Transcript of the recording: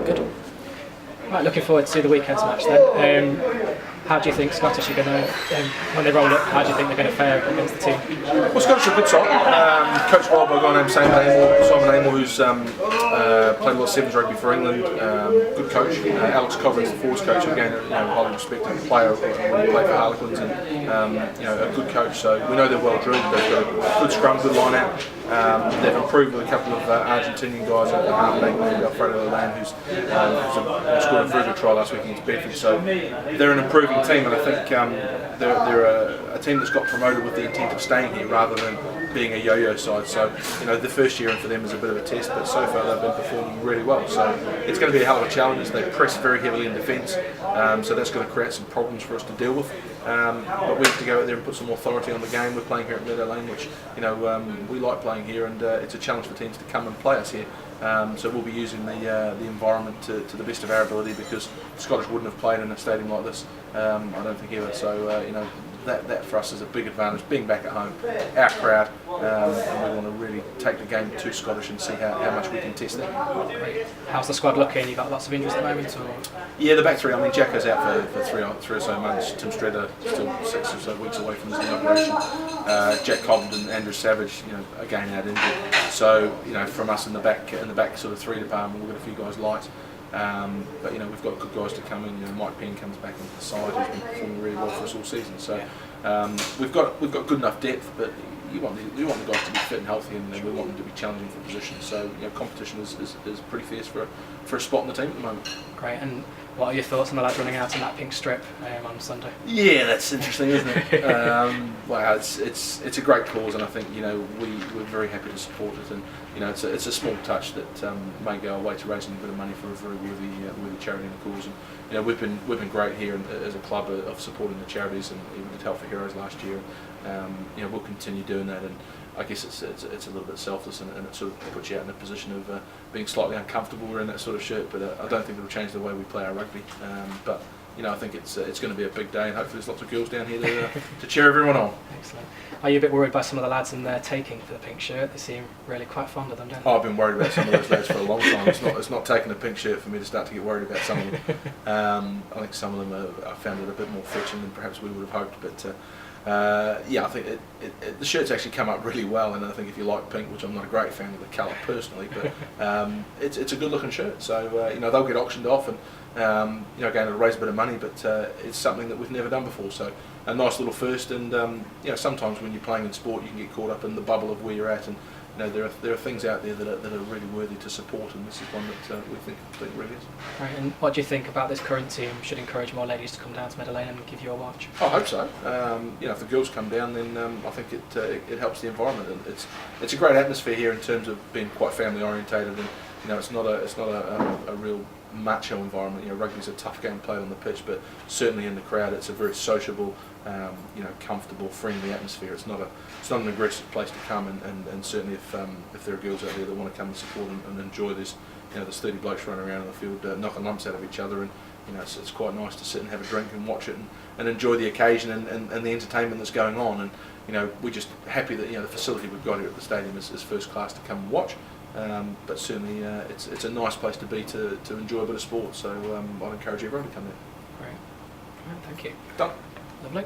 Good. Right, looking forward to the weekend's match then. How do you think Scottish are going to, when they roll up, how do you think they're going to fare against the team? Well, Scottish are a good side. Coached well by a guy named Simon Amell, who's played a lot of sevens rugby for England. Good coach. Alex Coverin's the forwards coach, again, highly respected player when he played for Harlequins, and a good coach. So we know they're well drilled. They've got a good scrum, good line out. They've improved with a couple of Argentinian guys at halfback, Alfredo Lalane, who's scored a very good try last week against Bedford. So they're an improving team, and I think they're a team that's got promoted with the intent of staying here rather than being a yo-yo side. So the first year in for them is a bit of a test, but so far they've been performing really well. So it's going to be a hell of a challenge. They press very heavily in defence, so that's going to create some problems for us to deal with. But we have to go out there and put some authority on the game. We're playing here at Meadow Lane, which we like playing here, and it's a challenge for teams to come and play us here. So we'll be using the environment to the best of our ability, because Scottish wouldn't have played in a stadium like this, I don't think ever. So that for us is a big advantage, being back at home, our crowd, and we want to really take the game to Scottish and see how much we can test that. Great. How's the squad looking? You got lots of injuries at the moment? Or? Yeah, the back three. I mean, Jacko's out for three or so months. Tim Strader still 6 or so weeks away from his knee operation. Jack Cobbett and Andrew Savage, again out injured. So from us in the back sort of three department, we've got a few guys light. But we've got good guys to come in. Mike Penn comes back into the side, who's been performing really well for us all season. So we've got good enough depth, but you want the guys to be fit and healthy, and we want them to be challenging for positions. So competition is pretty fierce for a spot in the team at the moment. Great. And what are your thoughts on the lads running out in that pink strip on Sunday? Yeah, that's interesting, isn't it? Wow, it's a great cause, and I think we're very happy to support it, and it's a small touch that may go away to raising a bit of money for a very worthy charity and cause. And we've been great here as a club of supporting the charities, and we did Help for Heroes last year. We'll continue doing that, and I guess it's a little bit selfless, and it sort of puts you out in a position of being slightly uncomfortable wearing that sort of shirt. But I don't think it'll change the way we play our rugby. But I think it's going to be a big day, and hopefully there's lots of girls down here to cheer everyone on. Excellent. Are you a bit worried by some of the lads in their taking for the pink shirt? They seem really quite fond of them, don't they? I've been worried about some of those lads for a long time. It's not taking a pink shirt for me to start to get worried about some of them. I think some of them I found it a bit more fetching than perhaps we would have hoped. But I think the shirt's actually come up really well, and I think if you like pink, which I'm not a great fan of the colour personally, but it's a good looking shirt. So they'll get auctioned off, and again, it'll raise a bit of money, but it's something that we've never done before. So a nice little first, and sometimes when you're playing in sport, you can get caught up in the bubble of where you're at, and there are things out there that are really worthy to support, and this is one that we think really is. Right, and what do you think about this current team? Should encourage more ladies to come down to Meadow Lane and give you a watch? I hope so. If the girls come down, then I think it helps the environment, and it's a great atmosphere here in terms of being quite family orientated, and it's not a real macho environment. Rugby's a tough game played on the pitch, but certainly in the crowd, it's a very sociable, comfortable, friendly atmosphere. It's not an aggressive place to come, and certainly if there are girls out there that want to come and support and enjoy this, there's 30 blokes running around in the field knocking lumps out of each other, and it's quite nice to sit and have a drink and watch it and enjoy the occasion and the entertainment that's going on. And we're just happy that the facility we've got here at the stadium is first class to come and watch. But certainly it's a nice place to be to enjoy a bit of sport, so I'd encourage everyone to come there. Great. Right, thank you. Done. Lovely.